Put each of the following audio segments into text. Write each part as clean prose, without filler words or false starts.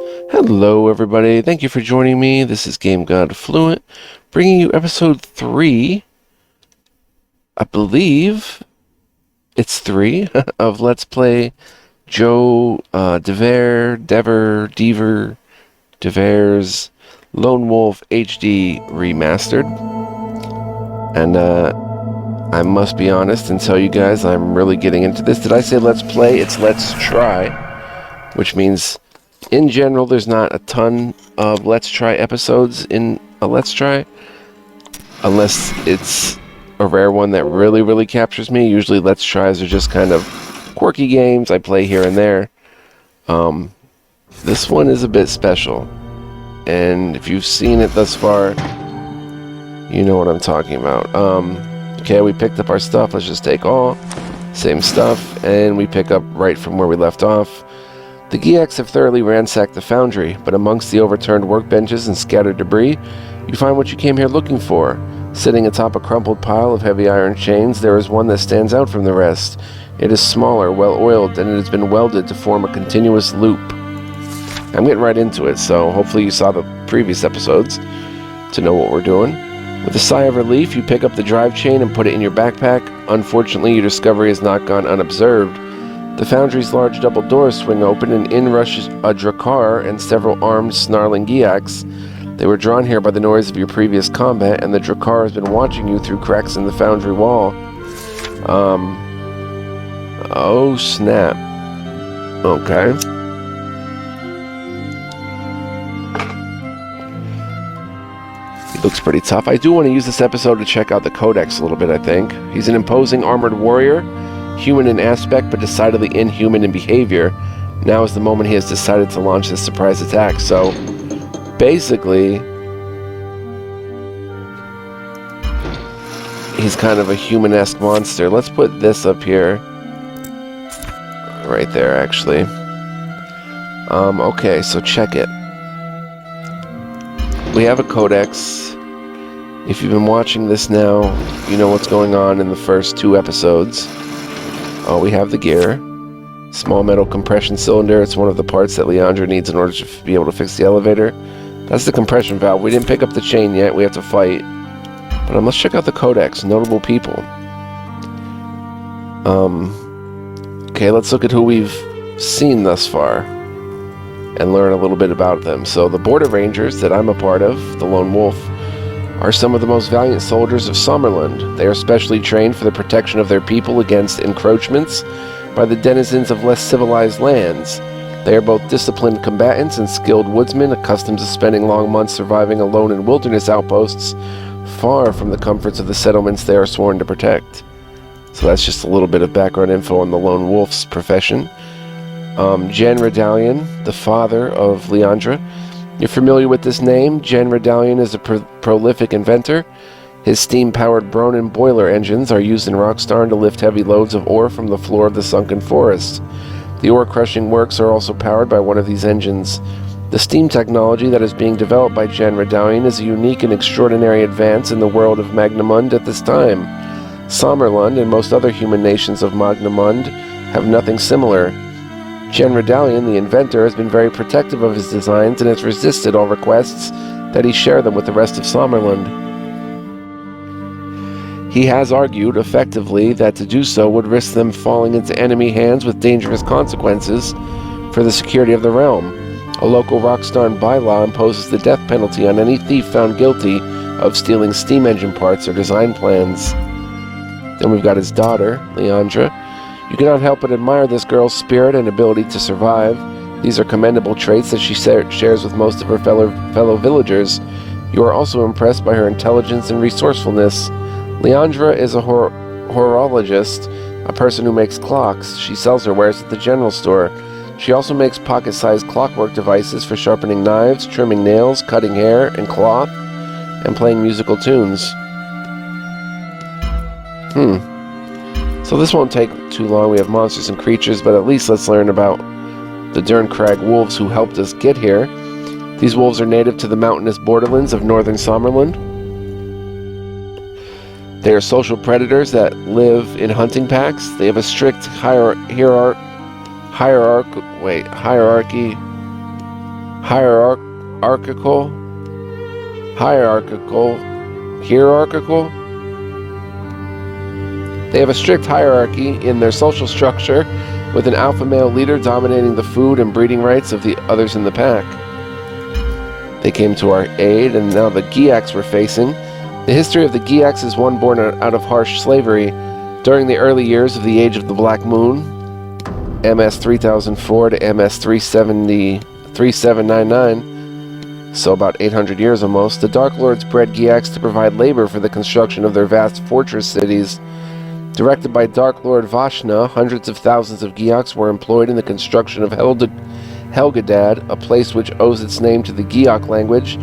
Hello everybody, thank you for joining me. This is Game God Fluent, bringing you episode 3, I believe it's 3, of Let's Play Joe Dever's Lone Wolf HD Remastered. And I must be honest and tell you guys I'm really getting into this. Did I say let's play? It's let's try, which means in general, there's not a ton of Let's Try episodes in a Let's Try, unless it's a rare one that really captures me. Usually Let's Tries are just kind of quirky games I play here and there. This one is a bit special, and if you've seen it thus far, you know what I'm talking about. Okay, we picked up our stuff. Let's just take all. Same stuff, and we pick up right from where we left off. The Giaks have thoroughly ransacked the foundry, but amongst the overturned workbenches and scattered debris, you find what you came here looking for. Sitting atop a crumpled pile of heavy iron chains, there is one that stands out from the rest. It is smaller, well-oiled, and it has been welded to form a continuous loop. I'm getting right into it, so hopefully you saw the previous episodes to know what we're doing. With a sigh of relief, you pick up the drive chain and put it in your backpack. Unfortunately, your discovery has not gone unobserved. The foundry's large double doors swing open, and in rushes a Drakkar and several armed, snarling Giaks. They were drawn here by the noise of your previous combat, and the Drakkar has been watching you through cracks in the foundry wall. Oh snap. Okay. He looks pretty tough. I do want to use this episode to check out the Codex a little bit, I think. He's an imposing armored warrior, human in aspect, but decidedly inhuman in behavior. Now is the moment he has decided to launch this surprise attack. So, basically, he's kind of a human-esque monster. Let's put this up here. Right there, actually. Okay, so check it. We have a codex. If you've been watching this now, you know what's going on in the first 2 episodes. Oh, we have the gear. Small metal compression cylinder. It's one of the parts that Leandra needs in order to be able to fix the elevator. That's the compression valve. We didn't pick up the chain yet. We have to fight. But let's check out the codex. Notable people. Okay, let's look at who we've seen thus far and learn a little bit about them. So the Border Rangers that I'm a part of, the Lone Wolf, are some of the most valiant soldiers of Sommerland. They are specially trained for the protection of their people against encroachments by the denizens of less civilized lands. They are both disciplined combatants and skilled woodsmen, accustomed to spending long months surviving alone in wilderness outposts, far from the comforts of the settlements they are sworn to protect. So that's just a little bit of background info on the Lone Wolf's profession. Jen Redalion, the father of Leandra. You're familiar with this name. Jen Redalion is a prolific inventor. His steam-powered Bronin boiler engines are used in Rockstar to lift heavy loads of ore from the floor of the sunken forest. The ore-crushing works are also powered by one of these engines. The steam technology that is being developed by Jen Redalion is a unique and extraordinary advance in the world of Magnamund at this time. Sommerland and most other human nations of Magnamund have nothing similar. Jen Redalion, the inventor, has been very protective of his designs and has resisted all requests that he share them with the rest of Sommerland. He has argued, effectively, that to do so would risk them falling into enemy hands with dangerous consequences for the security of the realm. A local Rockstar bylaw imposes the death penalty on any thief found guilty of stealing steam engine parts or design plans. Then we've got his daughter, Leandra. You cannot help but admire this girl's spirit and ability to survive. These are commendable traits that she shares with most of her fellow villagers. You are also impressed by her intelligence and resourcefulness. Leandra is a horologist, a person who makes clocks. She sells her wares at the general store. She also makes pocket-sized clockwork devices for sharpening knives, trimming nails, cutting hair and cloth, and playing musical tunes. So this won't take too long. We have monsters and creatures, but at least let's learn about the Derncrag wolves who helped us get here. These wolves are native to the mountainous borderlands of northern Sommerland. They are social predators that live in hunting packs. They have a strict hierarchy hierarchical. They have a strict hierarchy in their social structure, with an alpha male leader dominating the food and breeding rights of the others in the pack. They came to our aid, and now the Giaks we're facing. The history of the Giaks is one born out of harsh slavery. During the early years of the Age of the Black Moon, MS 3004 to MS 3799, so about 800 years almost, the Dark Lords bred Giaks to provide labor for the construction of their vast fortress cities. Directed by Dark Lord Vashna, hundreds of thousands of Giaks were employed in the construction of Helgadad, a place which owes its name to the Giak language.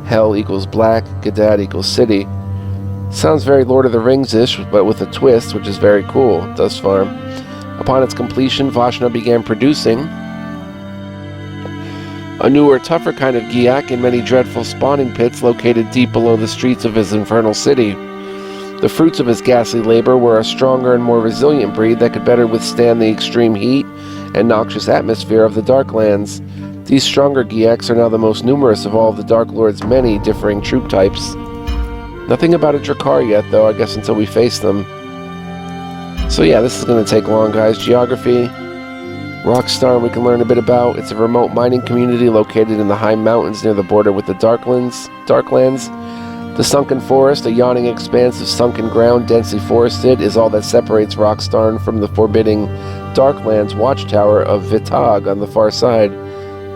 Hell equals black, Gadad equals city. Sounds very Lord of the Rings-ish, but with a twist, which is very cool thus far. Upon its completion, Vashna began producing a newer, tougher kind of Giak in many dreadful spawning pits located deep below the streets of his infernal city. The fruits of his ghastly labor were a stronger and more resilient breed that could better withstand the extreme heat and noxious atmosphere of the Darklands. These stronger Giaks are now the most numerous of all of the Dark Lord's many differing troop types. Nothing about a Drakkar yet, though, I guess, until we face them. So yeah, this is going to take long, guys. Geography. Rockstar, we can learn a bit about. It's a remote mining community located in the high mountains near the border with the Darklands. The Sunken Forest, a yawning expanse of sunken ground densely forested, is all that separates Rockstarn from the forbidding Darklands watchtower of Vitag on the far side.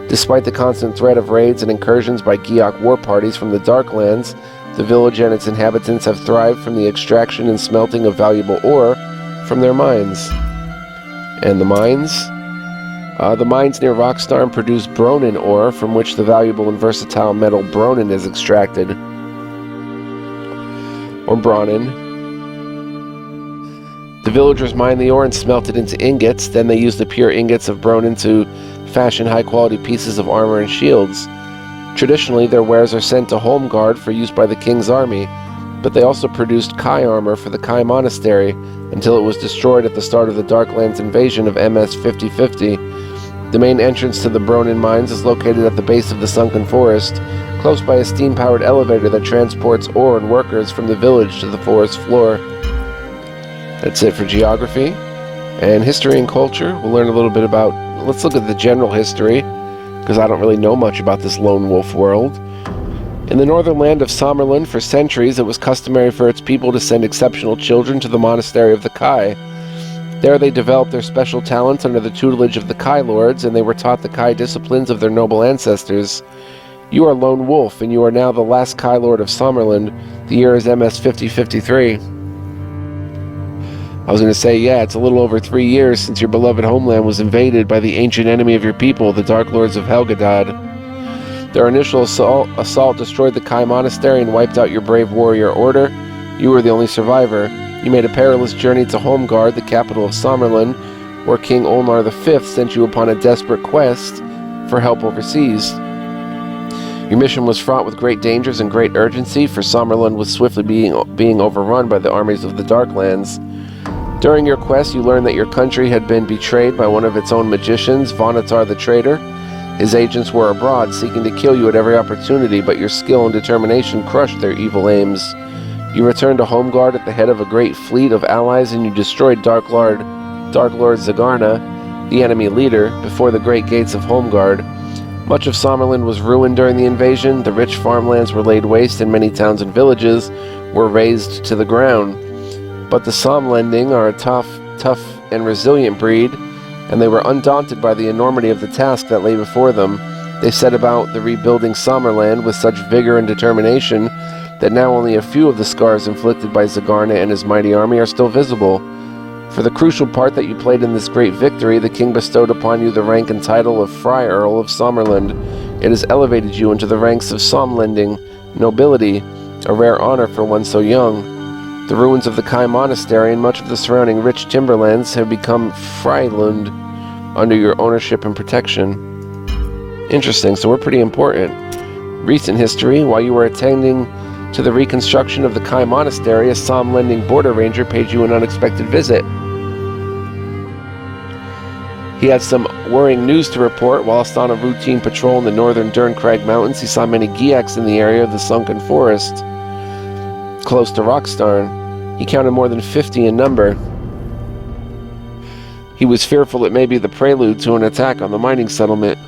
Despite the constant threat of raids and incursions by Giak war parties from the Darklands, the village and its inhabitants have thrived from the extraction and smelting of valuable ore from their mines. And the mines? The mines near Rockstarn produce Bronin ore, from which the valuable and versatile metal Bronin is extracted. Or Bronin. The villagers mine the ore and smelt it into ingots, then they use the pure ingots of Bronin to fashion high-quality pieces of armor and shields. Traditionally, their wares are sent to Holmgard for use by the king's army, but they also produced Kai armor for the Kai monastery, until it was destroyed at the start of the Darklands invasion of MS 5050. The main entrance to the Bronin mines is located at the base of the Sunken Forest, close by a steam-powered elevator that transports ore and workers from the village to the forest floor. That's it for geography. And history and culture, we'll learn a little bit about, let's look at the general history, because I don't really know much about this lone wolf world. In the northern land of Sommerland, for centuries it was customary for its people to send exceptional children to the monastery of the Kai. There they developed their special talents under the tutelage of the Kai Lords, and they were taught the Kai disciplines of their noble ancestors. You are Lone Wolf, and you are now the last Kai Lord of Sommerland. The year is MS 5053. I was going to say, yeah, it's a little over 3 years since your beloved homeland was invaded by the ancient enemy of your people, the Dark Lords of Helgadad. Their initial assault destroyed the Kai monastery and wiped out your brave warrior order. You were the only survivor. You made a perilous journey to Holmgard, the capital of Sommerland, where King Olnar V sent you upon a desperate quest for help overseas. Your mission was fraught with great dangers and great urgency, for Sommerland was swiftly being overrun by the armies of the Darklands. During your quest, you learned that your country had been betrayed by one of its own magicians, Vonatar the Traitor. His agents were abroad, seeking to kill you at every opportunity, but your skill and determination crushed their evil aims. You returned to Holmgard at the head of a great fleet of allies, and you destroyed Dark Lord Zagarna, the enemy leader, before the great gates of Holmgard. Much of Sommerland was ruined during the invasion. The rich farmlands were laid waste, and many towns and villages were razed to the ground. But the Somlending are a tough and resilient breed, and they were undaunted by the enormity of the task that lay before them. They set about the rebuilding Sommerland with such vigor and determination that now only a few of the scars inflicted by Zagarna and his mighty army are still visible. For the crucial part that you played in this great victory, the king bestowed upon you the rank and title of Frye Earl of Sommerland. It has elevated you into the ranks of Somlending nobility, a rare honor for one so young. The ruins of the Kai monastery and much of the surrounding rich timberlands have become Freilund under your ownership and protection. Interesting, so we're pretty important. Recent history, while you were attending to the reconstruction of the Kai monastery, a Somlending border ranger paid you an unexpected visit. He had some worrying news to report. Whilst on a routine patrol in the northern Derncrag Mountains, he saw many Giaks in the area of the Sunken Forest, close to Rockstarn. He counted more than 50 in number. He was fearful it may be the prelude to an attack on the mining settlement.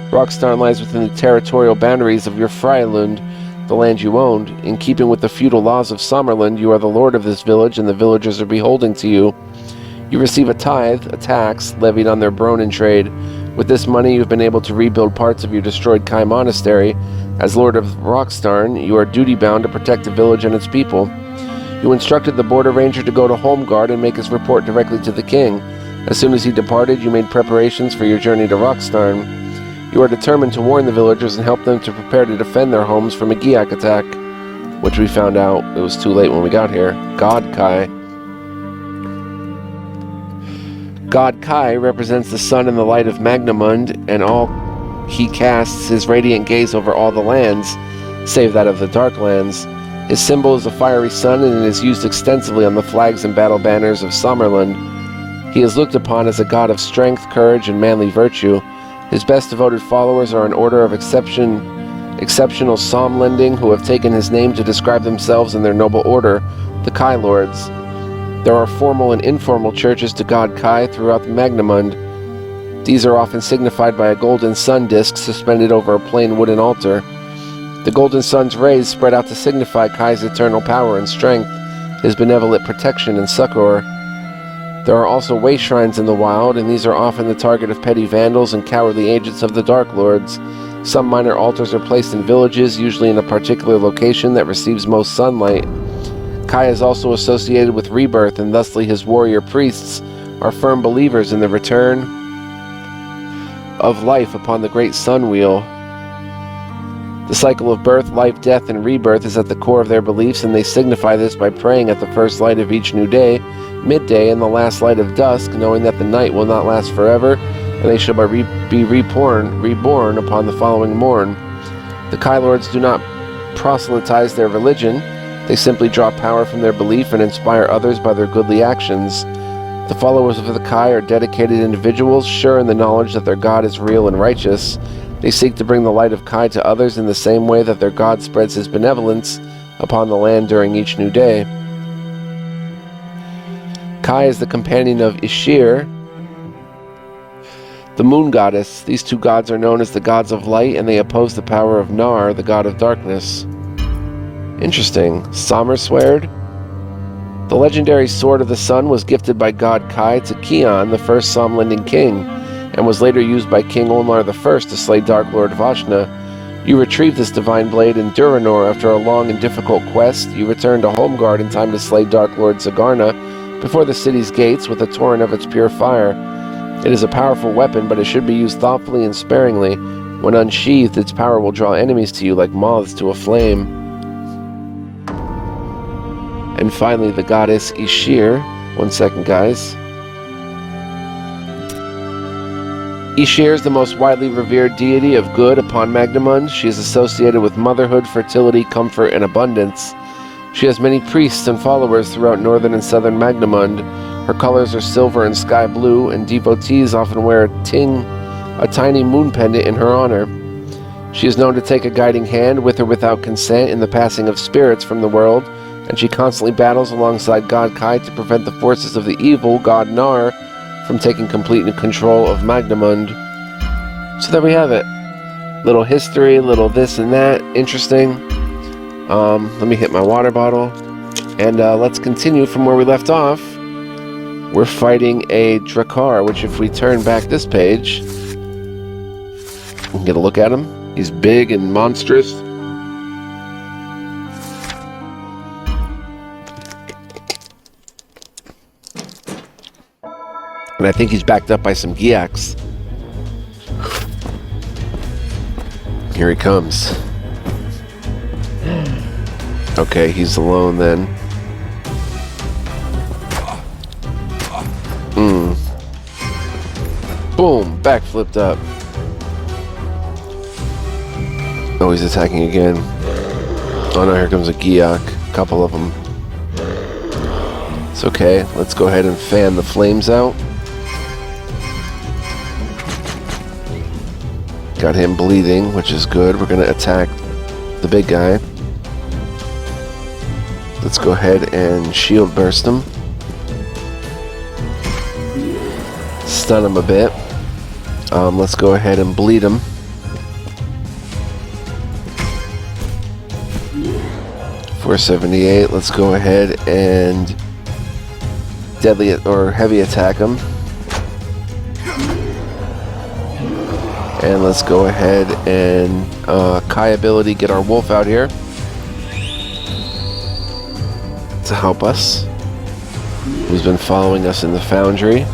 Rockstarn lies within the territorial boundaries of your Freilund, the land you owned. In keeping with the feudal laws of Sommerland, you are the lord of this village, and the villagers are beholden to you. You receive a tithe, a tax, levied on their Bronin trade. With this money, you've been able to rebuild parts of your destroyed Kai Monastery. As Lord of Rockstarn, you are duty-bound to protect the village and its people. You instructed the border ranger to go to Holmgard and make his report directly to the king. As soon as he departed, you made preparations for your journey to Rockstarn. You are determined to warn the villagers and help them to prepare to defend their homes from a Giak attack, which we found out it was too late when we got here. God Kai. God Kai represents the sun and the light of Magnamund, and all he casts his radiant gaze over all the lands, save that of the Darklands. His symbol is a fiery sun, and it is used extensively on the flags and battle banners of Sommerland. He is looked upon as a god of strength, courage, and manly virtue. His best devoted followers are an order of exceptional Somlending who have taken his name to describe themselves and their noble order, the Kai Lords. There are formal and informal churches to God Kai throughout Magnamund. These are often signified by a golden sun disk suspended over a plain wooden altar. The golden sun's rays spread out to signify Kai's eternal power and strength, his benevolent protection and succor. There are also way shrines in the wild, and these are often the target of petty vandals and cowardly agents of the Dark Lords. Some minor altars are placed in villages, usually in a particular location that receives most sunlight. Kai is also associated with rebirth, and thusly his warrior priests are firm believers in the return of life upon the great sun wheel. The cycle of birth, life, death, and rebirth is at the core of their beliefs, and they signify this by praying at the first light of each new day, midday, and the last light of dusk, knowing that the night will not last forever, and they shall be reborn upon the following morn. The Kai Lords do not proselytize their religion. They simply draw power from their belief and inspire others by their goodly actions. The followers of the Kai are dedicated individuals, sure in the knowledge that their God is real and righteous. They seek to bring the light of Kai to others in the same way that their God spreads his benevolence upon the land during each new day. Kai is the companion of Ishir, the moon goddess. These two gods are known as the gods of light, and they oppose the power of Nar, the god of darkness. Interesting. Sommerswerd? The legendary Sword of the Sun was gifted by God Kai to Kion, the first Somlending king, and was later used by King Olnar I to slay Dark Lord Vashna. You retrieved this divine blade in Duranor after a long and difficult quest. You returned to Holmgard in time to slay Dark Lord Zagarna before the city's gates with a torrent of its pure fire. It is a powerful weapon, but it should be used thoughtfully and sparingly. When unsheathed, its power will draw enemies to you like moths to a flame. And finally, the goddess Ishir. One second, guys. Ishir is the most widely revered deity of good upon Magnamund. She is associated with motherhood, fertility, comfort, and abundance. She has many priests and followers throughout northern and southern Magnamund. Her colors are silver and sky blue, and devotees often wear a tiny moon pendant in her honor. She is known to take a guiding hand, with or without consent, in the passing of spirits from the world, and she constantly battles alongside God Kai to prevent the forces of the evil God Nar from taking complete control of Magnamund. So there we have it. Little history, little this and that. Interesting. Let me hit my water bottle. And let's continue from where we left off. We're fighting a Drakkar, which if we turn back this page, we can get a look at him. He's big and monstrous. And I think he's backed up by some Giaks. Here he comes. Okay, he's alone then. Boom! Back flipped up. Oh, he's attacking again. Oh no, here comes a Giak. A couple of them. It's okay. Let's go ahead and fan the flames out. Got him bleeding, which is good. We're gonna attack the big guy. Let's go ahead and shield burst him. Stun him a bit. Let's go ahead and bleed him. .478. Let's go ahead and deadly or heavy attack him. And let's go ahead and Kai ability, get our wolf out here to help us. Who's been following us in the foundry.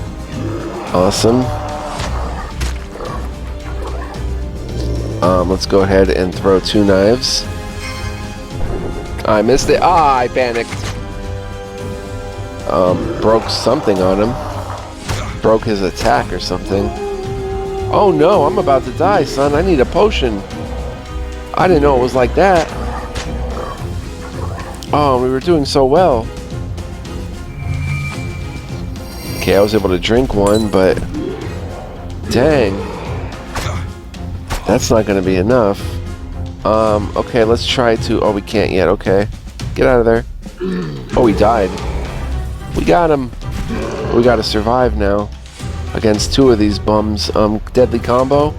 Awesome. Let's go ahead and throw 2 knives. I missed it. Ah, I panicked. Broke something on him. Broke his attack or something. Oh no, I'm about to die, son. I need a potion. I didn't know it was like that. Oh, we were doing so well. Okay, I was able to drink one, but dang. That's not going to be enough. Okay, let's try to... Oh, we can't yet. Okay. Get out of there. Oh, he died. We got him. We got to survive now. Against 2 of these bums. Deadly combo.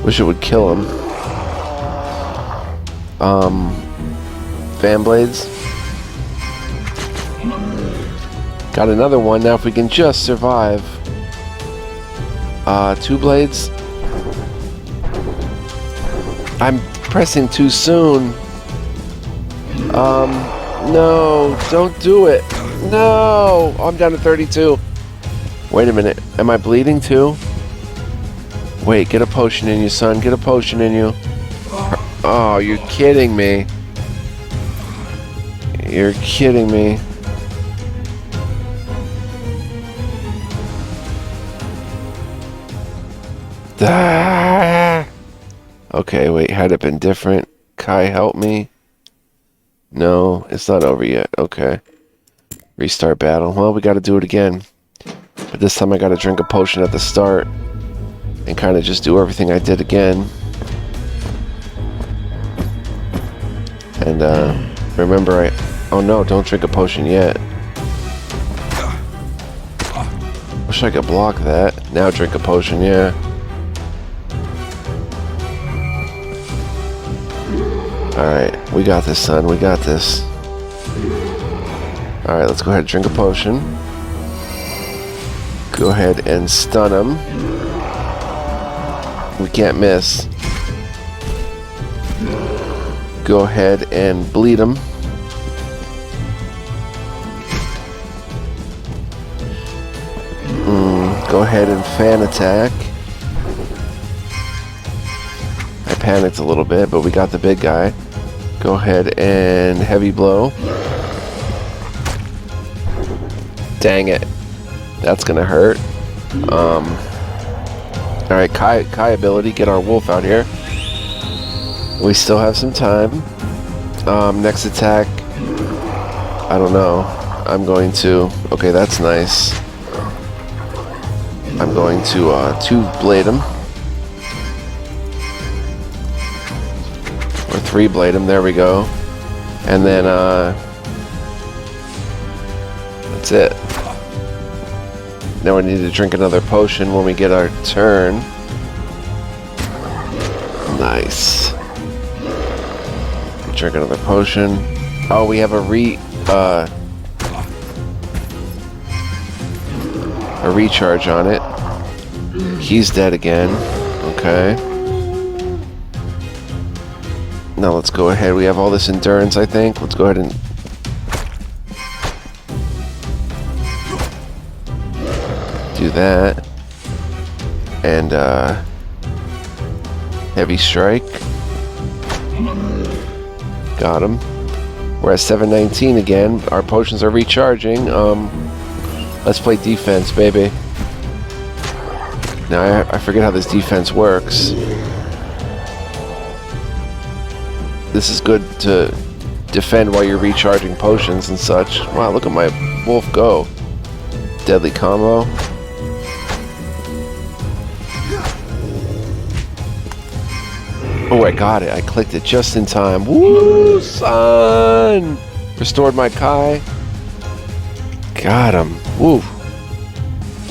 Wish it would kill him. Fan blades. Got another one. Now if we can just survive. 2 blades. I'm pressing too soon. No, don't do it. No, I'm down to 32. Wait a minute. Am I bleeding too? Wait, get a potion in you, son. Get a potion in you. Oh, you're kidding me. You're kidding me. Ah! Okay, wait, had it been different? Kai, help me. No, it's not over yet. Okay. Restart battle. Well, we gotta do it again. But this time I gotta drink a potion at the start. And kind of just do everything I did again. And, remember oh no, don't drink a potion yet. Wish I could block that. Now drink a potion, yeah. Alright, we got this, son. We got this. Alright, let's go ahead and drink a potion. Go ahead and stun him. We can't miss. Go ahead and bleed him. Go ahead and fan attack. I panicked a little bit, but we got the big guy. Go ahead and heavy blow. Dang it. That's gonna hurt. Alright, Kai ability, get our wolf out here. We still have some time. Next attack, I don't know. I'm going to... Okay, that's nice. I'm going to 2-blade him. Or 3-blade him, there we go. And then, that's it. Now we need to drink another potion when we get our turn. Nice. Drink another potion. Oh, we have a recharge on it. He's dead again. Okay. Now let's go ahead. We have all this endurance, I think. Let's go ahead and do that. And heavy strike. Got him. We're at 719 again. Our potions are recharging. Let's play defense, baby. Now, I forget how this defense works. This is good to defend while you're recharging potions and such. Wow, look at my wolf go. Deadly combo. Oh, I got it. I clicked it just in time. Woo, son! Restored my Kai. Got him. Woo.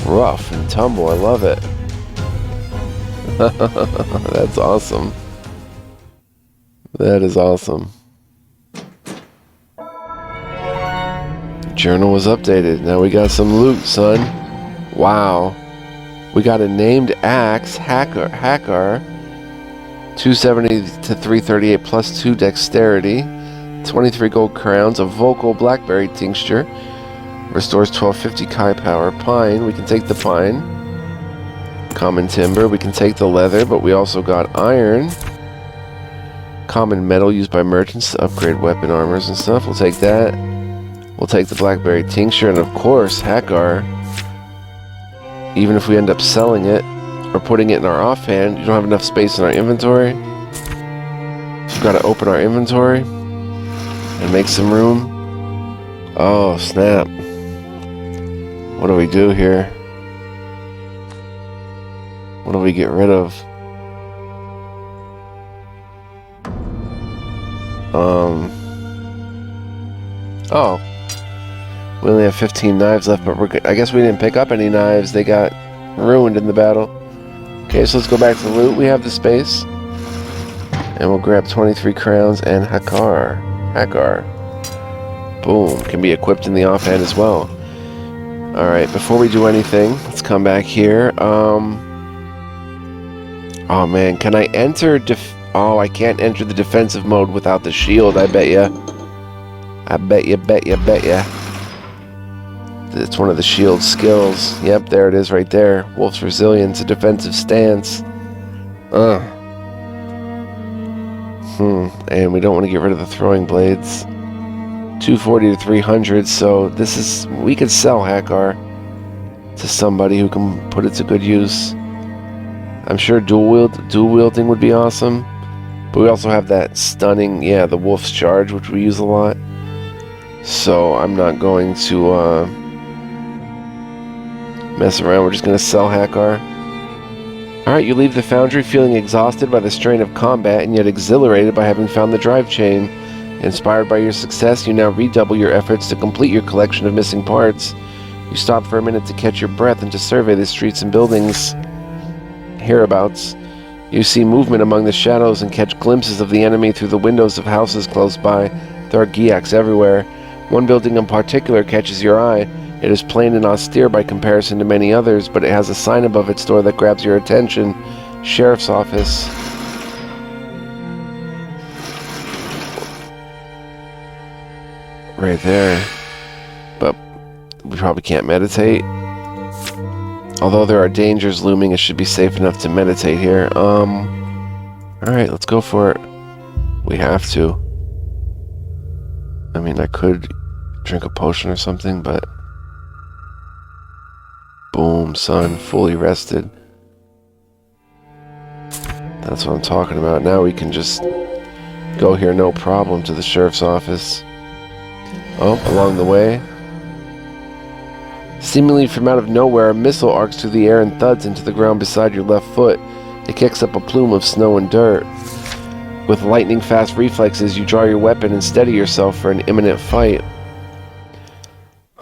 Rough and tumble. I love it. That's awesome. That is awesome. Journal was updated. Now we got some loot, son. Wow. We got a named axe, Hackar. 270 to 338 plus 2 dexterity. 23 gold crowns. A vocal blackberry tincture. Restores 1250 Kai power. Pine. We can take the pine. Common timber. We can take the leather, but we also got iron. Common metal used by merchants to upgrade weapon armors and stuff. We'll take that. We'll take the blackberry tincture, and of course, Hackar. Even if we end up selling it or putting it in our offhand, you don't have enough space in our inventory. We've got to open our inventory and make some room. Oh, snap. What do we do here? What do we get rid of? Oh. We only have 15 knives left, but I guess we didn't pick up any knives. They got ruined in the battle. Okay, so let's go back to the loot. We have the space. And we'll grab 23 crowns and Hackar. Boom. Can be equipped in the offhand as well. Alright, before we do anything, let's come back here. Oh man, can I enter oh, I can't enter the defensive mode without the shield, I bet ya. I bet ya. It's one of the shield skills. Yep, there it is right there. Wolf's Resilience, a defensive stance. And we don't want to get rid of the throwing blades. 240 to 300, so this is... We could sell Hackar to somebody who can put it to good use. I'm sure dual wielding would be awesome. But we also have that stunning, the Wolf's Charge, which we use a lot. So I'm not going to mess around. We're just going to sell Hackar. Alright, you leave the foundry feeling exhausted by the strain of combat and yet exhilarated by having found the drive chain. Inspired by your success, you now redouble your efforts to complete your collection of missing parts. You stop for a minute to catch your breath and to survey the streets and buildings hereabouts. You see movement among the shadows and catch glimpses of the enemy through the windows of houses close by. There are Giaks everywhere. One building in particular catches your eye. It is plain and austere by comparison to many others, but it has a sign above its door that grabs your attention. Sheriff's Office. Right there. But we probably can't meditate. Although there are dangers looming, it should be safe enough to meditate here. Alright, let's go for it. We have to. I mean, I could drink a potion or something, but... Boom, son. Fully rested. That's what I'm talking about. Now we can just go here no problem to the sheriff's office. Oh, along the way. Seemingly from out of nowhere, a missile arcs through the air and thuds into the ground beside your left foot. It kicks up a plume of snow and dirt. With lightning-fast reflexes, you draw your weapon and steady yourself for an imminent fight.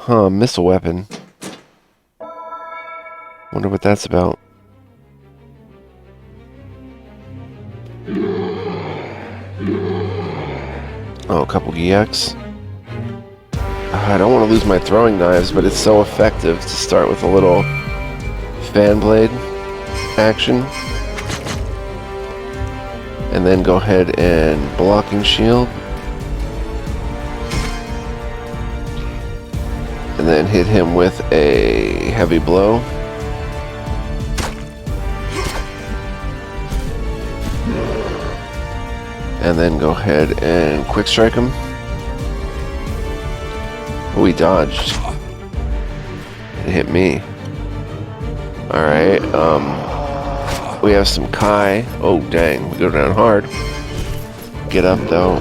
Missile weapon. Wonder what that's about. Oh, a couple Giaks. I don't want to lose my throwing knives, but it's so effective to start with a little fan blade action. And then go ahead and blocking shield. And then hit him with a heavy blow. And then go ahead and quick strike him. We dodged. It hit me. Alright, we have some Kai. Oh, dang. We go down hard. Get up, though.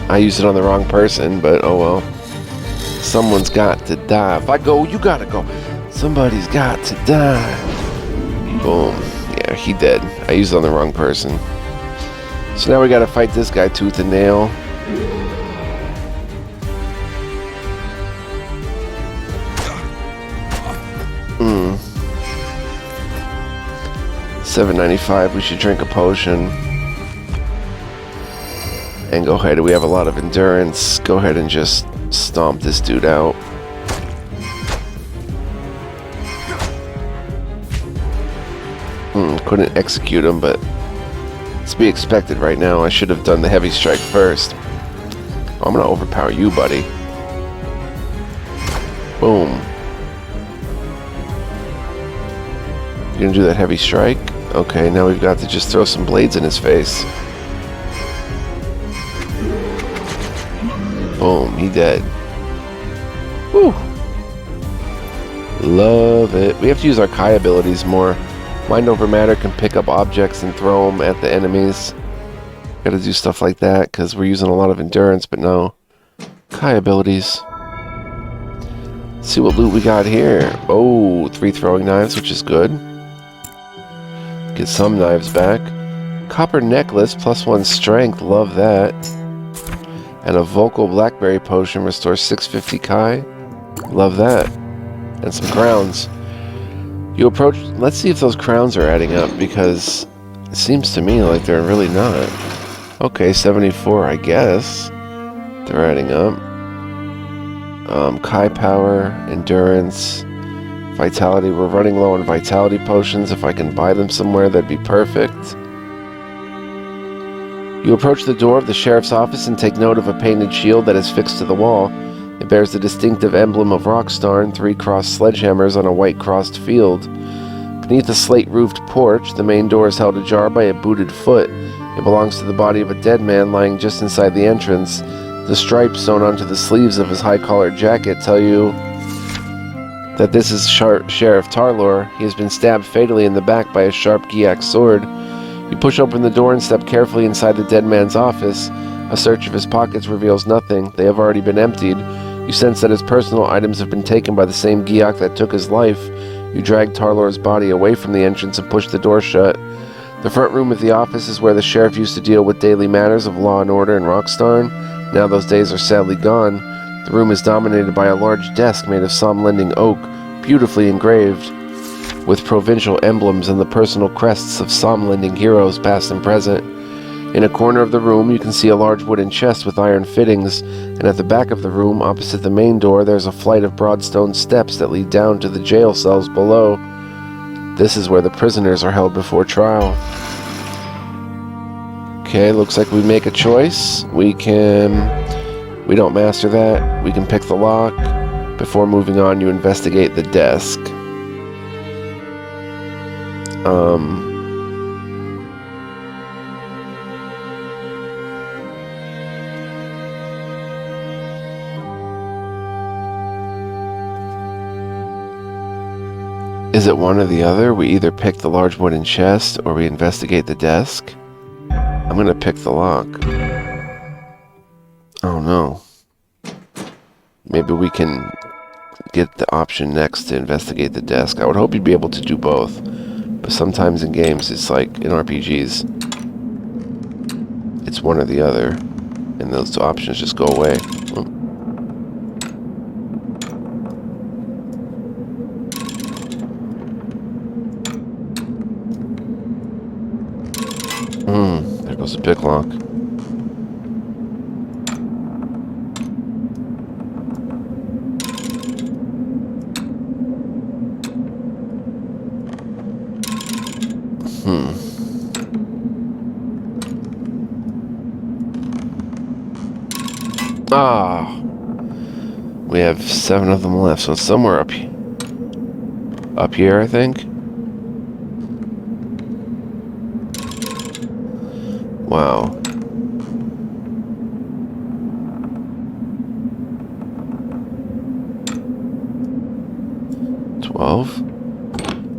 I used it on the wrong person, but oh well. Someone's got to die. If I go, you gotta go. Somebody's got to die. Boom. Yeah, he dead. I used it on the wrong person. So now we gotta fight this guy tooth and nail. $7.95. We should drink a potion. And go ahead. We have a lot of endurance. Go ahead and just stomp this dude out. Couldn't execute him, but it's to be expected right now. I should have done the heavy strike first. Oh, I'm gonna overpower you, buddy. Boom. You gonna do that heavy strike? Okay, now we've got to just throw some blades in his face. Boom, he dead. Woo! Love it. We have to use our Kai abilities more. Mind over matter can pick up objects and throw them at the enemies. Gotta do stuff like that because we're using a lot of endurance, but no. Kai abilities. Let's see what loot we got here. Oh, 3 throwing knives, which is good. Get some knives back. Copper necklace, +1 strength, love that. And a vocal blackberry potion restores 650 Kai. Love that. And some crowns. You approach... Let's see if those crowns are adding up, because it seems to me like they're really not. Okay, 74, I guess. They're adding up. Kai power, endurance, vitality. We're running low on vitality potions. If I can buy them somewhere, that'd be perfect. You approach the door of the sheriff's office and take note of a painted shield that is fixed to the wall. It bears the distinctive emblem of Rockstar and 3 crossed sledgehammers on a white crossed field. Beneath a slate-roofed porch, the main door is held ajar by a booted foot. It belongs to the body of a dead man lying just inside the entrance. The stripes sewn onto the sleeves of his high-collared jacket tell you that this is Sheriff Tarlor. He has been stabbed fatally in the back by a sharp Giak sword. You push open the door and step carefully inside the dead man's office. A search of his pockets reveals nothing. They have already been emptied. You sense that his personal items have been taken by the same Giak that took his life. You drag Tarlor's body away from the entrance and push the door shut. The front room of the office is where the sheriff used to deal with daily matters of law and order in Rockstar. Now those days are sadly gone. The room is dominated by a large desk made of Somlending oak, beautifully engraved, with provincial emblems and the personal crests of Somlending heroes past and present. In a corner of the room, you can see a large wooden chest with iron fittings, and at the back of the room, opposite the main door, there's a flight of broad stone steps that lead down to the jail cells below. This is where the prisoners are held before trial. Okay, looks like we make a choice. We don't master that. We can pick the lock. Before moving on, you investigate the desk. Is it one or the other? We either pick the large wooden chest or we investigate the desk. I'm gonna pick the lock. Oh no. Maybe we can get the option next to investigate the desk. I would hope you'd be able to do both. But sometimes in games, it's like in RPGs, it's one or the other. And those two options just go away. There goes the pick lock. We have 7 of them left, so it's somewhere up here, I think. Wow.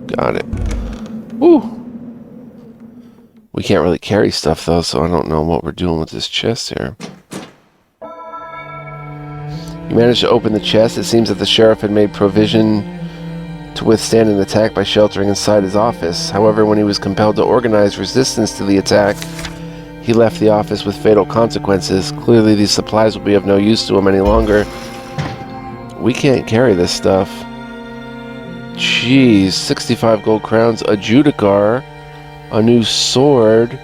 Got it. Woo! We can't really carry stuff though, so I don't know what we're doing with this chest here. You managed to open the chest. It seems that the sheriff had made provision to withstand an attack by sheltering inside his office. However, when he was compelled to organize resistance to the attack, he left the office with fatal consequences. Clearly, these supplies will be of no use to him any longer. We can't carry this stuff. Jeez, 65 gold crowns, a Judicar, a new sword.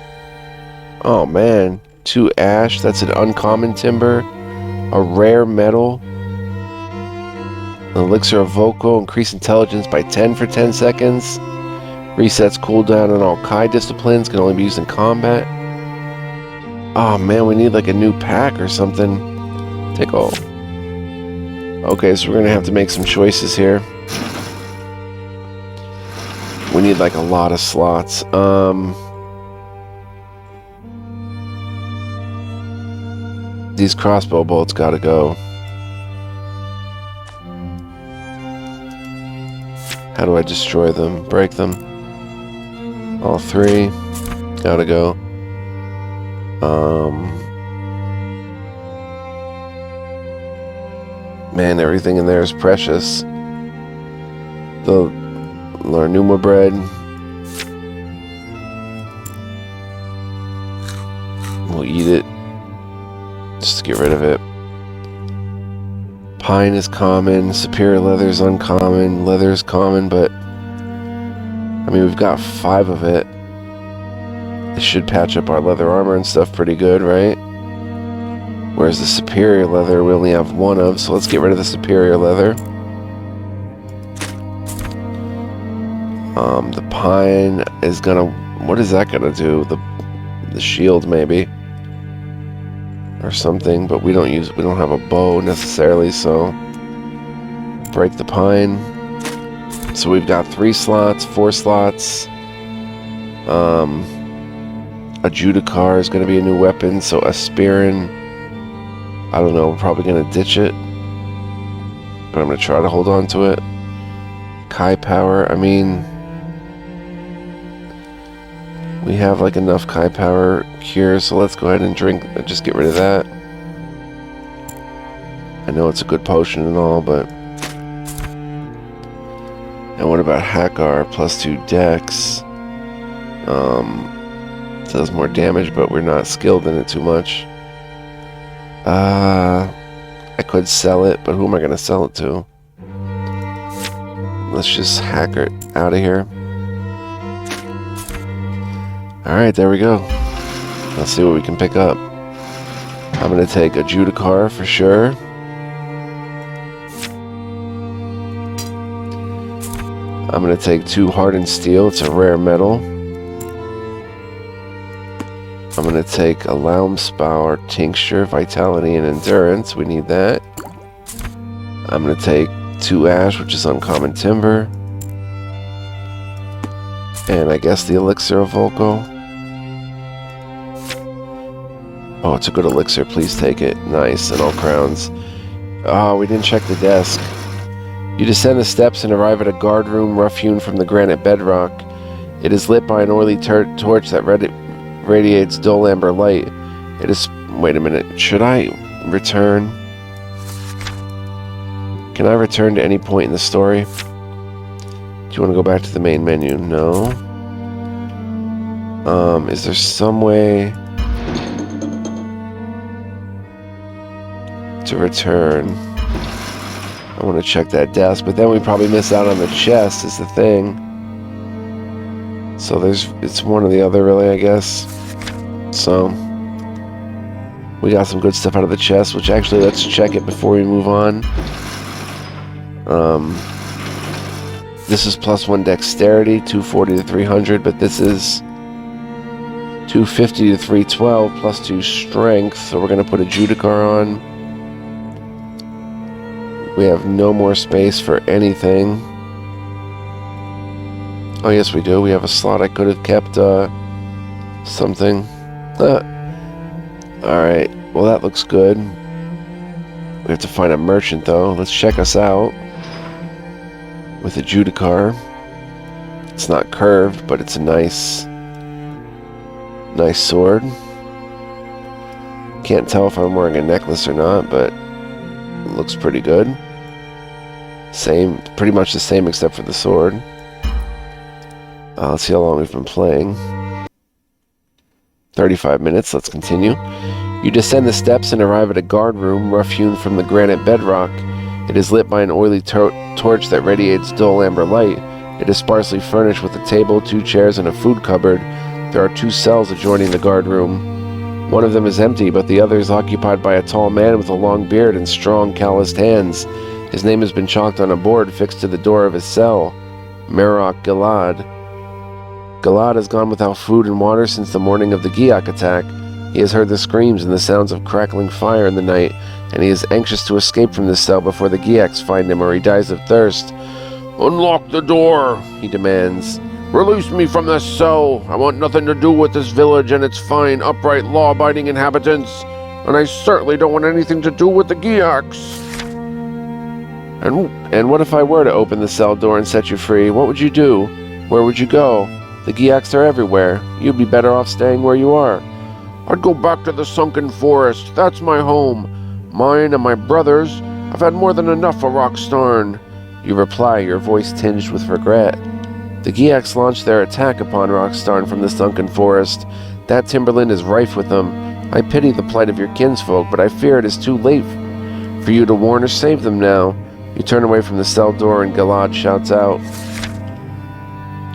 Oh man, 2 ash, that's an uncommon timber, a rare metal, an elixir of Vocal, increase intelligence by 10 for 10 seconds, resets cooldown on all Kai disciplines, can only be used in combat. Oh man, we need like a new pack or something. Take all. Okay, so we're gonna have to make some choices here. We need like a lot of slots. These crossbow bolts gotta go. How do I destroy them? Break them? All 3. Gotta go. Man, everything in there is precious. The Larnuma bread. We'll eat it. Just to get rid of it. Pine is common, superior leather is uncommon, leather is common, but I mean, we've got 5 of it. It should patch up our leather armor and stuff pretty good, right? Whereas the superior leather we only have 1 of, so let's get rid of the superior leather. The pine is gonna, what is that gonna do? The shield maybe. Or something, but we don't have a bow necessarily, so break the pine. So we've got 3 slots, 4 slots. A Judicar is going to be a new weapon, so Aspirin, I don't know, we're probably going to ditch it, but I'm going to try to hold on to it. Kai power, I mean, we have like enough Kai power here, so let's go ahead and just get rid of that. I know it's a good potion and all, but... And what about Hakar? +2 dex. Does more damage, but we're not skilled in it too much. I could sell it, but who am I going to sell it to? Let's just hack it out of here. Alright, there we go. Let's see what we can pick up. I'm going to take a Judicar for sure. I'm going to take 2 Hardened Steel. It's a rare metal. I'm going to take a Laumspower Tincture, Vitality and Endurance. We need that. I'm going to take 2 Ash, which is uncommon timber. And I guess the Elixir of Vocal. Oh, it's a good elixir. Please take it. Nice. And all crowns. Oh, we didn't check the desk. You descend the steps and arrive at a guard room rough-hewn from the granite bedrock. It is lit by an oily torch that radiates dull amber light. It is... Wait a minute. Should I return? Can I return to any point in the story? Do you want to go back to the main menu? No. Is there some way to return? I want to check that desk, but then we probably miss out on the chest is the thing. So it's one or the other really, I guess. So we got some good stuff out of the chest, which actually let's check it before we move on. This is +1 dexterity, 240 to 300, but this is 250 to 312, +2 strength, so we're going to put a Judicar on. We have no more space for anything. Oh yes we do, we have a slot. I could have kept something. Alright, well that looks good. We have to find a merchant though. Let's check us out with a Judicar. It's not curved, but it's a nice sword. Can't tell if I'm wearing a necklace or not, but it looks pretty good. Same, pretty much the same except for the sword. Let's see how long we've been playing. 35 minutes, let's continue. You descend the steps and arrive at a guard room rough-hewn from the granite bedrock. It is lit by an oily torch that radiates dull amber light. It is sparsely furnished with a table, 2 chairs, and a food cupboard. There are 2 cells adjoining the guard room. One of them is empty, but the other is occupied by a tall man with a long beard and strong, calloused hands. His name has been chalked on a board fixed to the door of his cell. Meroc Gilad. Gilad has gone without food and water since the morning of the Giak attack. He has heard the screams and the sounds of crackling fire in the night, and he is anxious to escape from this cell before the Giaks find him or he dies of thirst. "Unlock the door," he demands. "Release me from this cell. I want nothing to do with this village and its fine, upright, law-abiding inhabitants, and I certainly don't want anything to do with the Giaks." And what if I were to open the cell door and set you free? What would you do? Where would you go? The Giaks are everywhere. You'd be better off staying where you are. "I'd go back to the sunken forest. That's my home. Mine and my brothers. I've had more than enough of Rockstarn." You reply, your voice tinged with regret. The Giaks launched their attack upon Rockstarn from the sunken forest. That timberland is rife with them. I pity the plight of your kinsfolk, but I fear it is too late for you to warn or save them now. You turn away from the cell door and Gilad shouts out,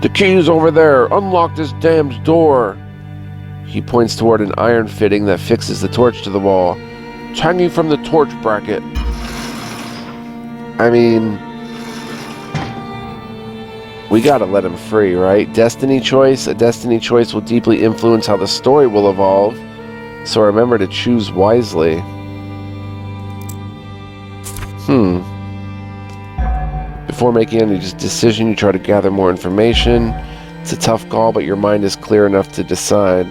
"The key's over there! Unlock this damned door!" He points toward an iron fitting that fixes the torch to the wall. "It's hanging from the torch bracket." I mean, we gotta let him free, right? Destiny choice. A destiny choice will deeply influence how the story will evolve, so remember to choose wisely. Before making any decision, you try to gather more information. It's a tough call, but your mind is clear enough to decide.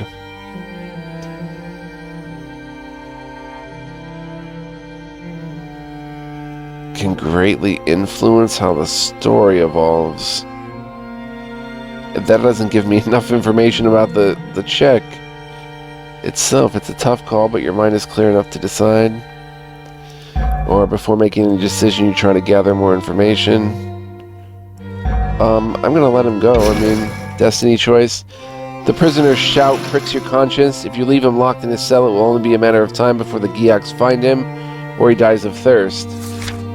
Can greatly influence how the story evolves. That doesn't give me enough information about the check itself. It's a tough call, but your mind is clear enough to decide. Or before making any decision, you try to gather more information. I'm gonna let him go. I mean, destiny choice. The prisoner's shout pricks your conscience. If you leave him locked in his cell, it will only be a matter of time before the Giaks find him, or he dies of thirst.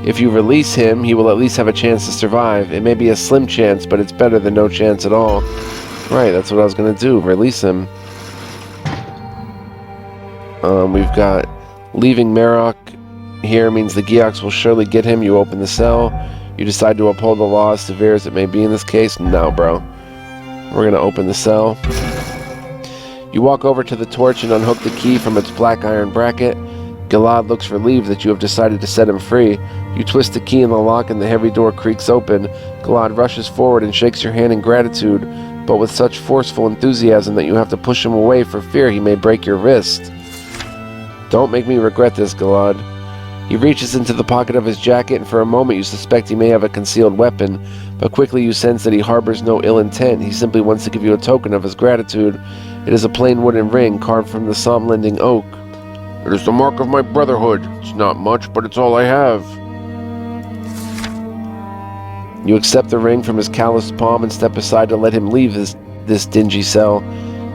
If you release him, he will at least have a chance to survive. It may be a slim chance, but it's better than no chance at all. Right, that's what I was gonna do, release him. We've got leaving Meroc here means the Giaks will surely get him. You open the cell. You decide to uphold the law as severe as it may be in this case. No, bro. We're gonna open the cell. You walk over to the torch and unhook the key from its black iron bracket. Gilad looks relieved that you have decided to set him free. You twist the key in the lock and the heavy door creaks open. Gilad rushes forward and shakes your hand in gratitude, but with such forceful enthusiasm that you have to push him away for fear he may break your wrist. Don't make me regret this, Gilad. He reaches into the pocket of his jacket, and for a moment you suspect he may have a concealed weapon, but quickly you sense that he harbors no ill intent. He simply wants to give you a token of his gratitude. It is a plain wooden ring carved from the Somlending oak. "It is the mark of my brotherhood. It's not much, but it's all I have." You accept the ring from his calloused palm and step aside to let him leave this dingy cell.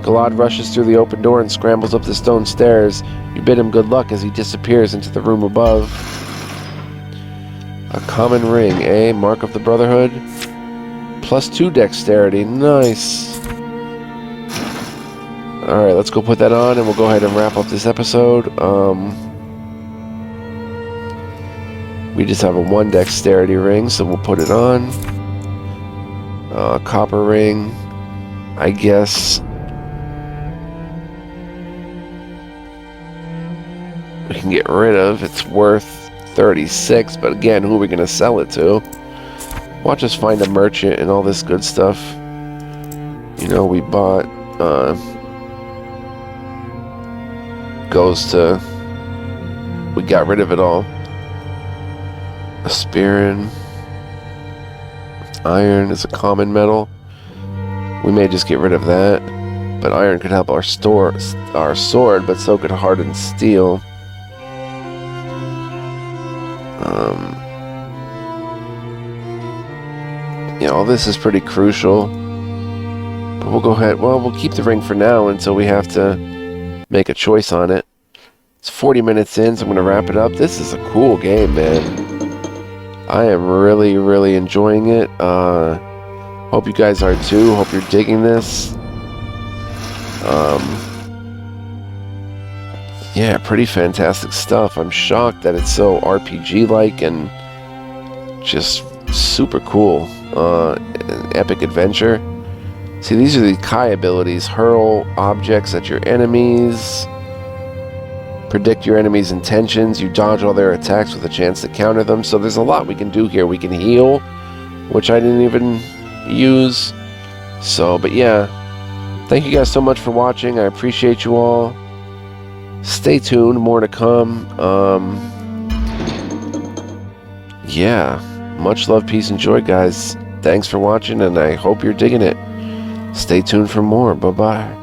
Gilad rushes through the open door and scrambles up the stone stairs. You bid him good luck as he disappears into the room above. A common ring, eh? Mark of the Brotherhood. +2 dexterity. Nice. Alright, let's go put that on and we'll go ahead and wrap up this episode. We just have a 1 dexterity ring, so we'll put it on. Copper ring. I guess we can get rid of. It's worth 36, but again, who are we going to sell it to? Watch us find a merchant and all this good stuff. You know, we bought we got rid of it all. Aspirin. Iron is a common metal. We may just get rid of that, but iron could help our sword, but so could hardened steel. Yeah, all this is pretty crucial. But we'll go ahead. Well, we'll keep the ring for now until we have to make a choice on it. It's 40 minutes in, so I'm going to wrap it up. This is a cool game, man. I am really, really enjoying it. Hope you guys are too. Hope you're digging this. Yeah, pretty fantastic stuff. I'm shocked that it's so RPG-like and just super cool. An epic adventure. See, these are the Kai abilities. Hurl objects at your enemies. Predict your enemy's intentions. You dodge all their attacks with a chance to counter them. So there's a lot we can do here. We can heal, which I didn't even use. So, but yeah. Thank you guys so much for watching. I appreciate you all. Stay tuned. More to come. Yeah. Much love, peace, and joy, guys. Thanks for watching, and I hope you're digging it. Stay tuned for more. Bye-bye.